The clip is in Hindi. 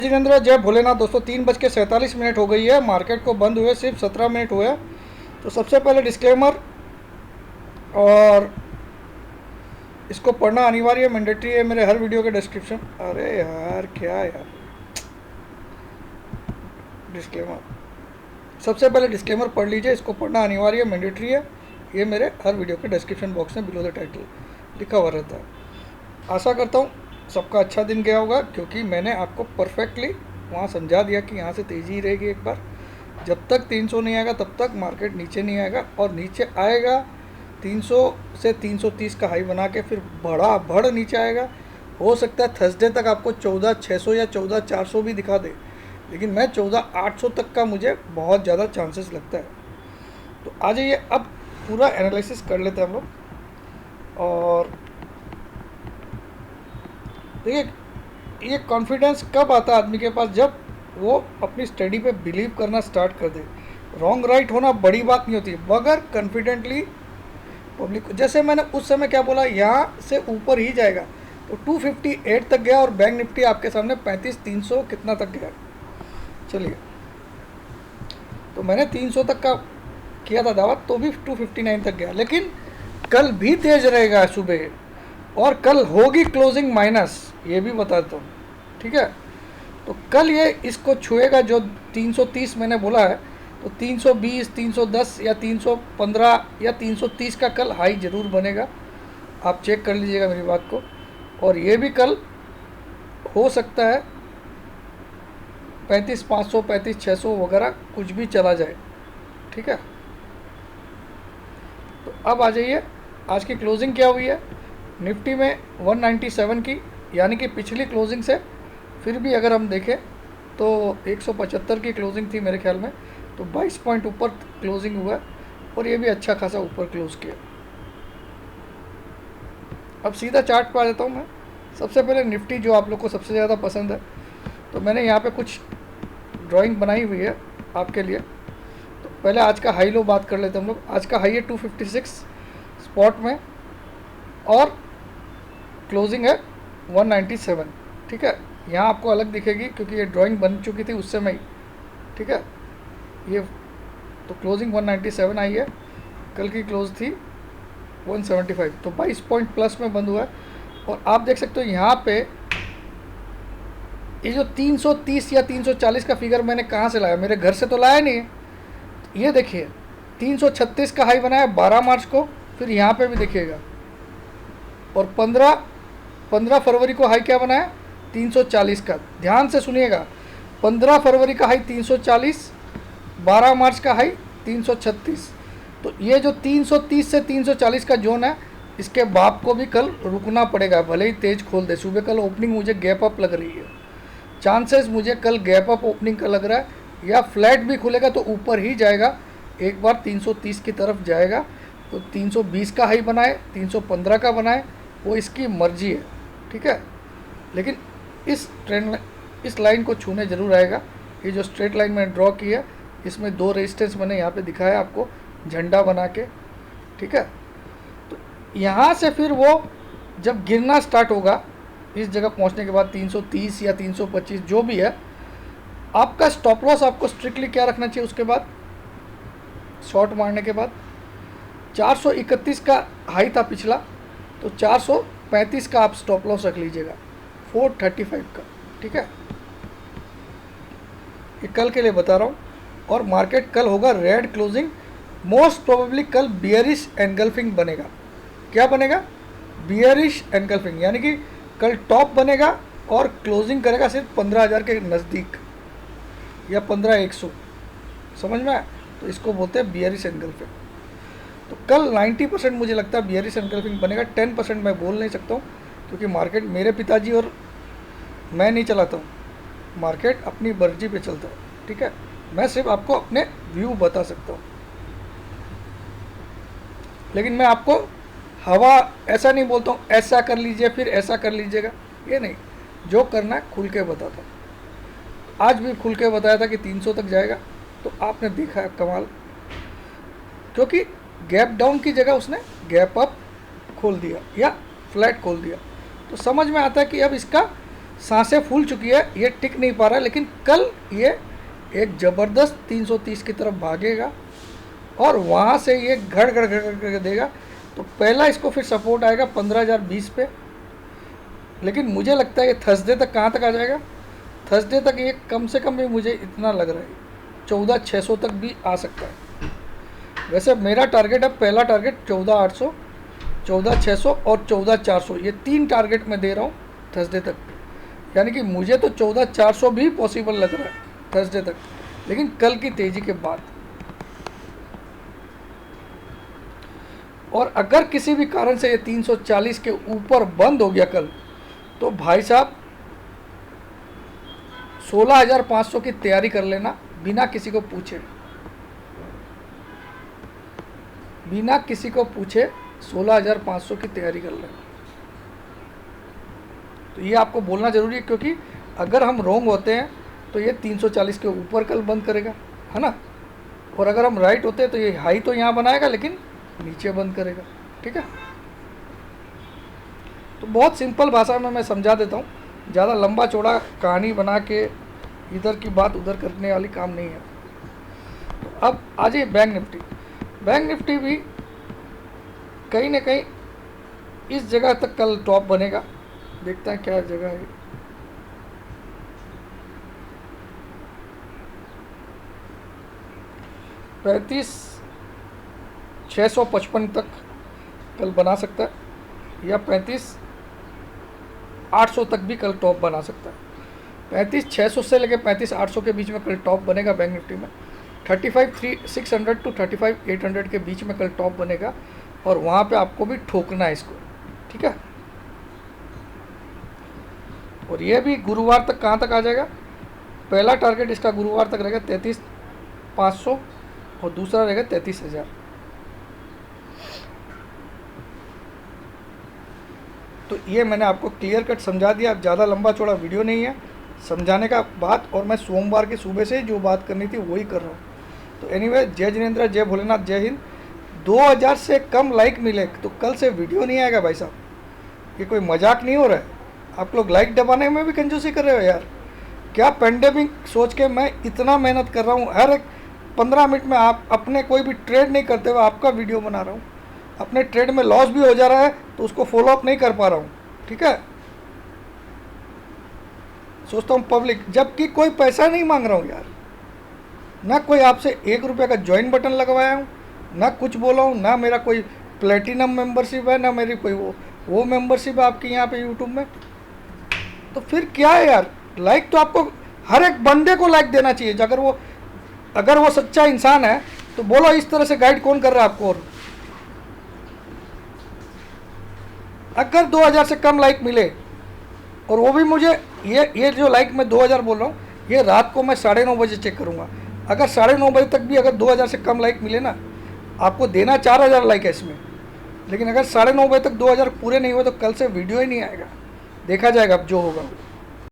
जिनेंद्र जय भोलेनाथ। दोस्तों 3:47 हो गई है, मार्केट को बंद हुए सिर्फ 17 मिनट हुए। तो सबसे पहले डिस्क्लेमर, और इसको पढ़ना अनिवार्य मैंडेटरी है मेरे हर वीडियो के डिस्क्रिप्शन। अरे यार क्या यार, डिस्क्लेमर, सबसे पहले डिस्क्लेमर पढ़ लीजिए, इसको पढ़ना अनिवार्य मैंडेटरी है। ये मेरे हर वीडियो के डिस्क्रिप्शन बॉक्स में बिलो द टाइटल लिखा हुआ रहता है। आशा करता हूँ सबका अच्छा दिन गया होगा, क्योंकि मैंने आपको परफेक्टली वहाँ समझा दिया कि यहाँ से तेज़ी ही रहेगी। एक बार जब तक 300 नहीं आएगा तब तक मार्केट नीचे नहीं आएगा, और नीचे आएगा 300 से 330 का हाई बना के, फिर बढ़ नीचे आएगा। हो सकता है थर्सडे तक आपको 14,600 या 14,400 भी दिखा दे, लेकिन मैं 14,800 तक का मुझे बहुत ज़्यादा चांसेस लगता है। तो आ जाइए अब पूरा एनालिसिस कर लेते हैं हम लोग। और देखिए, ये कॉन्फिडेंस कब आता है आदमी के पास, जब वो अपनी स्टडी पे बिलीव करना स्टार्ट कर दे। रॉन्ग राइट होना बड़ी बात नहीं होती, मगर कॉन्फिडेंटली पब्लिक, जैसे मैंने उस समय क्या बोला, यहाँ से ऊपर ही जाएगा। तो 258 तक गया, और बैंक निफ्टी आपके सामने 35,300 कितना तक गया। चलिए, तो मैंने 300 तक का किया था दावा, तो भी 259 तक गया। लेकिन कल भी तेज रहेगा सुबह, और कल होगी क्लोजिंग माइनस, ये भी बता देता हूँ, ठीक है। तो कल ये इसको छुएगा जो 330 मैंने बोला है। तो 320, 310 या 315 या 330 का कल हाई ज़रूर बनेगा। आप चेक कर लीजिएगा मेरी बात को। और ये भी कल हो सकता है 35,500, 35,600 वगैरह कुछ भी चला जाए, ठीक है। तो अब आ जाइए, आज की क्लोजिंग क्या हुई है निफ्टी में 197 की, यानी कि पिछली क्लोजिंग से फिर भी अगर हम देखें तो 175 की क्लोजिंग थी मेरे ख्याल में। तो 22 पॉइंट ऊपर क्लोजिंग हुआ, और ये भी अच्छा खासा ऊपर क्लोज किया। अब सीधा चार्ट पर आ जाता हूँ मैं। सबसे पहले निफ्टी, जो आप लोग को सबसे ज़्यादा पसंद है, तो मैंने यहाँ पे कुछ ड्राइंग बनाई हुई है आपके लिए। तो पहले आज का हाई लो बात कर लेते हैं हम लोग। आज का हाई है 256 स्पॉट में, और क्लोजिंग है 197, ठीक है। यहाँ आपको अलग दिखेगी क्योंकि ये ड्राइंग बन चुकी थी उस समय ही, ठीक है। ये तो क्लोजिंग 197 आई है, कल की क्लोज थी 175, तो 22 पॉइंट प्लस में बंद हुआ है। और आप देख सकते हो यहाँ पे ये जो 330 या 340 का फिगर मैंने कहाँ से लाया, मेरे घर से तो लाया नहीं है। ये देखिए 336 का हाई बनाया 12 मार्च को, फिर यहाँ पे भी देखिएगा। और 15 फरवरी को हाई क्या बनाया, 340 का। ध्यान से सुनिएगा, 15 फरवरी का हाई 340, 12 मार्च का हाई 336। तो ये जो 330 से 340 का जोन है, इसके बाप को भी कल रुकना पड़ेगा, भले ही तेज खोल दे। सुबह कल ओपनिंग मुझे गैप अप लग रही है, चांसेस मुझे कल गैप अप ओपनिंग का लग रहा है, या फ्लैट भी खुलेगा तो ऊपर ही जाएगा, एक बार 330 की तरफ जाएगा। तो 320 का हाई बनाए, 315 का बनाए, वो इसकी मर्जी है, ठीक है। लेकिन इस लाइन को छूने ज़रूर आएगा। ये जो स्ट्रेट लाइन मैंने ड्रॉ की है, इसमें 2 रेजिस्टेंस मैंने यहाँ पे दिखाया आपको झंडा बना के, ठीक है। तो यहाँ से फिर वो जब गिरना स्टार्ट होगा, इस जगह पहुँचने के बाद 330 या 325 जो भी है, आपका स्टॉप लॉस आपको स्ट्रिक्टली क्या रखना चाहिए। उसके बाद शॉर्ट मारने के बाद 431 का हाई था पिछला, तो 435 का आप स्टॉप लॉस रख लीजिएगा, 435 का, ठीक है। ये कल के लिए बता रहा हूँ। और मार्केट कल होगा रेड क्लोजिंग, मोस्ट प्रोबेबली कल बियरिश एनगल्फिंग बनेगा। क्या बनेगा, बियरिश एनगल्फिंग, यानी कि कल टॉप बनेगा और क्लोजिंग करेगा सिर्फ 15,000 के नज़दीक, या 15,100, समझ में आया। तो इसको बोलते हैं बियरिश एनगल्फिंग। तो कल 90% मुझे लगता है बियरिश एनगल्फिंग बनेगा। 10% मैं बोल नहीं सकता हूँ, क्योंकि मार्केट मेरे पिताजी और मैं नहीं चलाता हूँ, मार्केट अपनी मर्जी पे चलता है, ठीक है। मैं सिर्फ आपको अपने व्यू बता सकता हूँ, लेकिन मैं आपको हवा ऐसा नहीं बोलता हूँ ऐसा कर लीजिए फिर ऐसा कर लीजिएगा, ये नहीं। जो करना है खुल के बताता हूँ। आज भी खुल के बताया था कि 300 तक जाएगा, तो आपने देखा है कमाल, क्योंकि गैप डाउन की जगह उसने गैप अप खोल दिया या फ्लैट खोल दिया। तो समझ में आता है कि अब इसका सांसें फूल चुकी है, ये टिक नहीं पा रहा है, लेकिन कल ये एक ज़बरदस्त 330 की तरफ भागेगा और वहाँ से ये घड़ घड़ घड़ करके देगा। तो पहला इसको फिर सपोर्ट आएगा 15,020 पे, लेकिन मुझे लगता है ये थर्सडे तक कहाँ तक आ जाएगा, थर्सडे तक ये कम से कम भी मुझे इतना लग रहा है 14,600 तक भी आ सकता है। वैसे मेरा टारगेट है, पहला टारगेट 14,800, 14,600 और 14,400, ये 3 टारगेट मैं दे रहा हूँ थर्सडे तक। यानी कि मुझे तो 14,400 भी पॉसिबल लग रहा है थर्सडे तक, लेकिन कल की तेज़ी के बाद। और अगर किसी भी कारण से ये 340 के ऊपर बंद हो गया कल, तो भाई साहब 16,500 की तैयारी कर लेना, बिना किसी को पूछे, बिना किसी को पूछे 16,500 की तैयारी कर लेना। तो ये आपको बोलना ज़रूरी है, क्योंकि अगर हम रॉन्ग होते हैं तो ये 340 के ऊपर कल बंद करेगा, है ना, और अगर हम राइट होते हैं तो ये हाई तो यहाँ बनाएगा लेकिन नीचे बंद करेगा। ठीक है, तो बहुत सिंपल भाषा में मैं समझा देता हूँ, ज़्यादा लंबा चौड़ा कहानी बना के इधर की बात उधर करने वाली काम नहीं है। तो अब आ जाइए बैंक निफ्टी। बैंक निफ्टी भी कहीं ना कहीं इस जगह तक कल टॉप बनेगा, देखते हैं क्या जगह है। पैंतीस 655 तक कल बना सकता है, या 35,800 तक भी कल टॉप बना सकता है। 35,600 से लेकर 35,800 के बीच में कल टॉप बनेगा बैंक निफ्टी में। 35,600 टू 35,800 के बीच में कल टॉप बनेगा, और वहाँ पे आपको भी ठोकना है इसको। ठीक है, और ये भी गुरुवार तक कहाँ तक आ जाएगा, पहला टारगेट इसका गुरुवार तक रहेगा 33,500 और दूसरा रहेगा 33,000। तो ये मैंने आपको क्लियर कट समझा दिया। अब ज़्यादा लंबा चौड़ा वीडियो नहीं है समझाने का बात, और मैं सोमवार की सुबह से जो बात करनी थी वही कर रहा हूँ। तो एनीवे, जय जिनेंद्र, जय भोलेनाथ, जय हिंद। 2,000 से कम लाइक मिले तो कल से वीडियो नहीं आएगा भाई साहब, ये कोई मजाक नहीं हो रहा है। आप लोग लाइक दबाने में भी कंजूसी कर रहे हो यार। क्या पेंडेमिक सोच के मैं इतना मेहनत कर रहा हूँ, हर एक 15 मिनट में आप अपने कोई भी ट्रेड नहीं करते हुए आपका वीडियो बना रहा हूँ, अपने ट्रेड में लॉस भी हो जा रहा है तो उसको फॉलो अप नहीं कर पा रहा हूँ। ठीक है, सोचता हूँ पब्लिक, जबकि कोई पैसा नहीं मांग रहा हूँ यार, ना कोई आपसे 1 रुपये का ज्वाइन बटन लगवाया हूँ, ना कुछ बोला हूँ, ना मेरा कोई प्लेटिनम मेंबरशिप है, ना मेरी कोई वो मेंबरशिप है आपकी यहाँ पे यूट्यूब में। तो फिर क्या है यार, लाइक तो आपको हर एक बंदे को लाइक देना चाहिए। अगर वो सच्चा इंसान है तो बोलो इस तरह से गाइड कौन कर रहा है आपको। और अगर 2,000 से कम लाइक मिले, और वो भी मुझे ये जो लाइक मैं 2,000 बोल रहा हूँ, ये रात को मैं 9:30 बजे चेक करूँगा। अगर 9:30 बजे तक भी अगर 2,000 से कम लाइक मिले ना, आपको देना 4,000 लाइक है इसमें, लेकिन अगर 9:30 बजे तक 2,000 पूरे नहीं हुए तो कल से वीडियो ही नहीं आएगा, देखा जाएगा अब जो होगा।